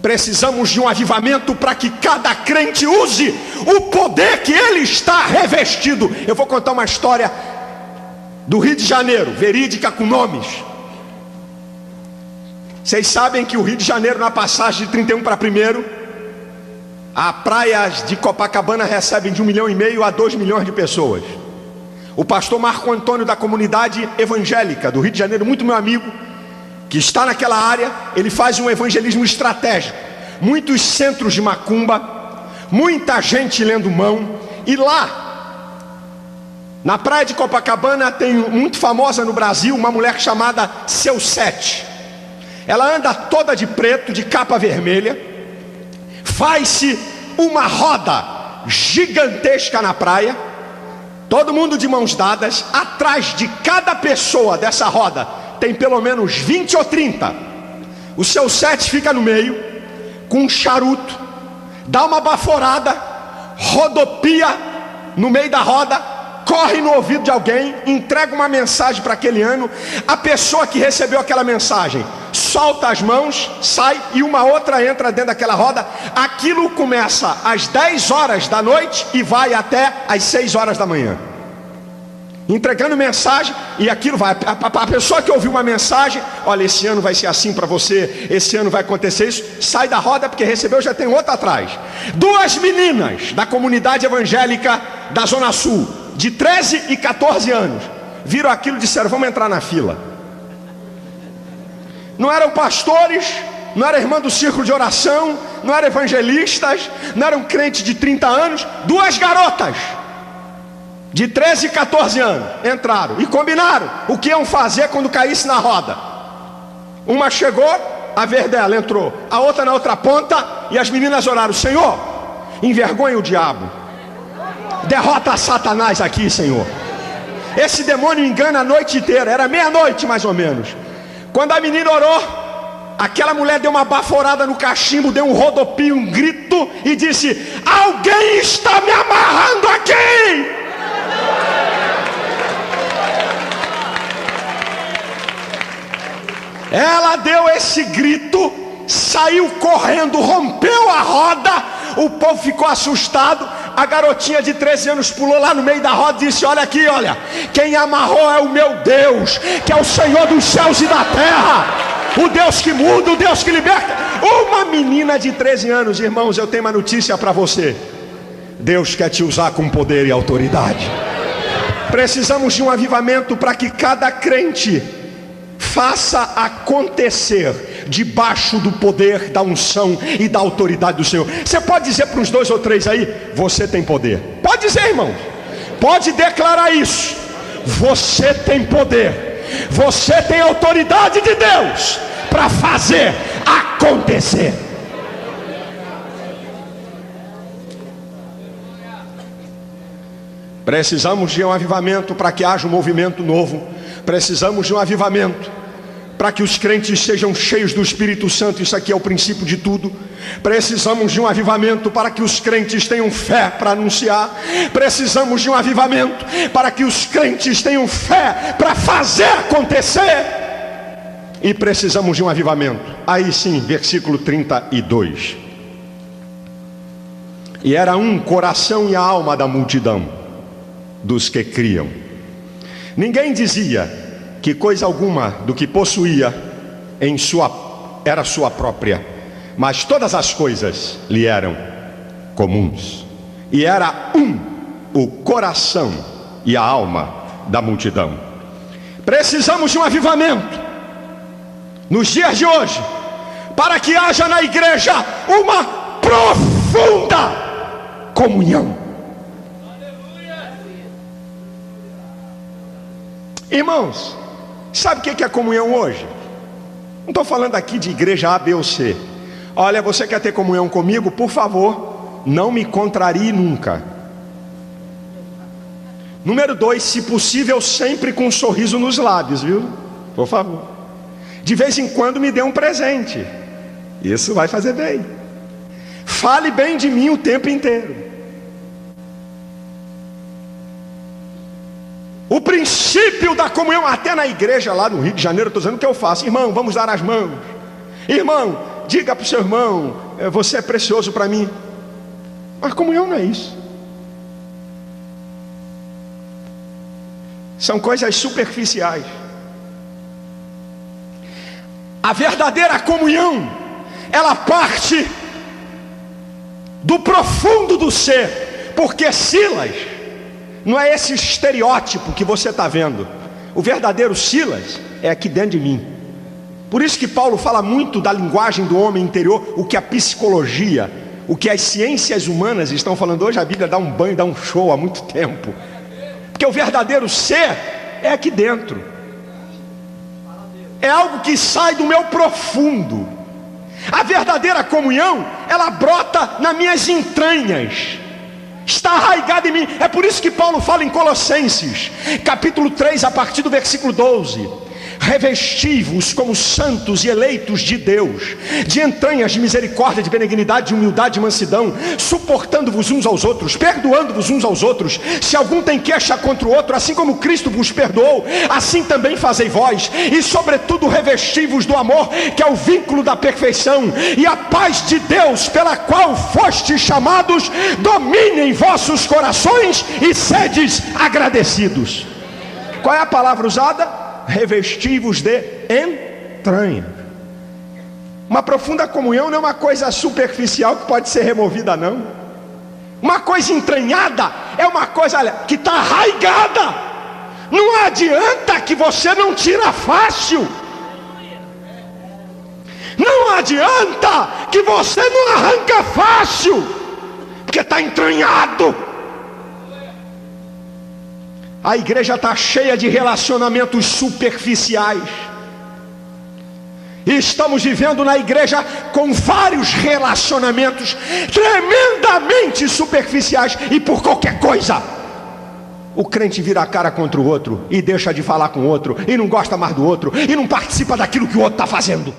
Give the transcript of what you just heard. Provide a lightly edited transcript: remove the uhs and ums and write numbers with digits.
Precisamos de um avivamento para que cada crente use o poder que ele está revestido. Eu vou contar uma história do Rio de Janeiro, verídica, com nomes. Vocês sabem que o Rio de Janeiro, na passagem de 31 para 1º, as praias de Copacabana recebem de 1,5 milhão a 2 milhões de pessoas. O pastor Marco Antônio, da comunidade evangélica do Rio de Janeiro, muito meu amigo, que está naquela área, ele faz um evangelismo estratégico. Muitos centros de macumba, muita gente lendo mão. E lá, na praia de Copacabana, tem muito famosa no Brasil, uma mulher chamada Seu Sete. Ela anda toda de preto, de capa vermelha. Faz-se uma roda gigantesca na praia, todo mundo de mãos dadas. Atrás de cada pessoa dessa roda tem pelo menos 20 ou 30. O Seu Sete fica no meio, com um charuto, dá uma baforada, rodopia no meio da roda, corre no ouvido de alguém, entrega uma mensagem para aquele ano. A pessoa que recebeu aquela mensagem solta as mãos, sai, e uma outra entra dentro daquela roda. Aquilo começa às 10 horas da noite e vai até às 6 horas da manhã, entregando mensagem. E aquilo vai, a pessoa que ouviu uma mensagem: olha, esse ano vai ser assim para você, esse ano vai acontecer isso, sai da roda porque recebeu, já tem outra atrás. 2 meninas da comunidade evangélica da Zona Sul, de 13 e 14 anos, viram aquilo e disseram: vamos entrar na fila. Não eram pastores, não era irmã do círculo de oração, não eram evangelistas, não eram crentes de 30 anos. 2 garotas de 13 e 14 anos entraram e combinaram o que iam fazer quando caísse na roda. Uma chegou, a vez dela entrou, a outra na outra ponta, e as meninas oraram: Senhor, envergonha o diabo, derrota Satanás aqui, Senhor. Esse demônio engana a noite inteira. Era meia-noite mais ou menos. Quando a menina orou, aquela mulher deu uma baforada no cachimbo, deu um rodopio, um grito e disse: alguém está me amarrando aqui. Ela deu esse grito, saiu correndo, rompeu a roda. O povo ficou assustado. A garotinha de 13 anos pulou lá no meio da roda e disse: olha aqui, olha, quem amarrou é o meu Deus, que é o Senhor dos céus e da terra, o Deus que muda, o Deus que liberta. Uma menina de 13 anos, irmãos, eu tenho uma notícia para você: Deus quer te usar com poder e autoridade. Precisamos de um avivamento para que cada crente faça acontecer debaixo do poder, da unção e da autoridade do Senhor. Você pode dizer para uns 2 ou 3 aí: você tem poder. Pode dizer, irmão, pode declarar isso. Você tem poder, você tem autoridade de Deus para fazer acontecer. Precisamos de um avivamento para que haja um movimento novo. Precisamos de um avivamento para que os crentes sejam cheios do Espírito Santo. Isso aqui é o princípio de tudo. Precisamos de um avivamento para que os crentes tenham fé para anunciar. Precisamos de um avivamento para que os crentes tenham fé para fazer acontecer. E precisamos de um avivamento. Aí sim, versículo 32. E era um coração e a alma da multidão dos que criam. Ninguém dizia que coisa alguma do que possuía era sua própria, mas todas as coisas lhe eram comuns. E era o coração e a alma da multidão. Precisamos de um avivamento nos dias de hoje, para que haja na igreja uma profunda comunhão. Irmãos, sabe o que é comunhão hoje? Não estou falando aqui de igreja A, B ou C. Olha, você quer ter comunhão comigo? Por favor, não me contrarie nunca. Número 2, se possível, sempre com um sorriso nos lábios, viu? Por favor. De vez em quando me dê um presente. Isso vai fazer bem. Fale bem de mim o tempo inteiro. O princípio da comunhão, até na igreja lá no Rio de Janeiro, estou dizendo o que eu faço. Irmão, vamos dar as mãos. Irmão, diga para o seu irmão: você é precioso para mim. Mas comunhão não é isso. São coisas superficiais. A verdadeira comunhão, ela parte do profundo do ser. Porque Silas não é esse estereótipo que você está vendo. O verdadeiro Silas é aqui dentro de mim. Por isso que Paulo fala muito da linguagem do homem interior, o que a psicologia, o que as ciências humanas estão falando. Hoje a Bíblia dá um banho, dá um show há muito tempo. Porque o verdadeiro ser é aqui dentro. É algo que sai do meu profundo. A verdadeira comunhão, ela brota nas minhas entranhas. Está arraigada em mim. É por isso que Paulo fala em Colossenses, capítulo 3, a partir do versículo 12: revesti-vos como santos e eleitos de Deus, de entranhas de misericórdia, de benignidade, de humildade e mansidão, suportando-vos uns aos outros, perdoando-vos uns aos outros, se algum tem queixa contra o outro, assim como Cristo vos perdoou, assim também fazei vós. E sobretudo revesti-vos do amor, que é o vínculo da perfeição, e a paz de Deus, pela qual fostes chamados, domine em vossos corações e sedes agradecidos. Qual é a palavra usada? Revesti-vos de entranha. Uma profunda comunhão não é uma coisa superficial que pode ser removida, não. Uma coisa entranhada é uma coisa, olha, que está arraigada. Não adianta que você não tira fácil. Não adianta que você não arranca fácil, porque está entranhado. A igreja está cheia de relacionamentos superficiais. E estamos vivendo na igreja com vários relacionamentos tremendamente superficiais. E por qualquer coisa, o crente vira a cara contra o outro, e deixa de falar com o outro, e não gosta mais do outro, e não participa daquilo que o outro está fazendo.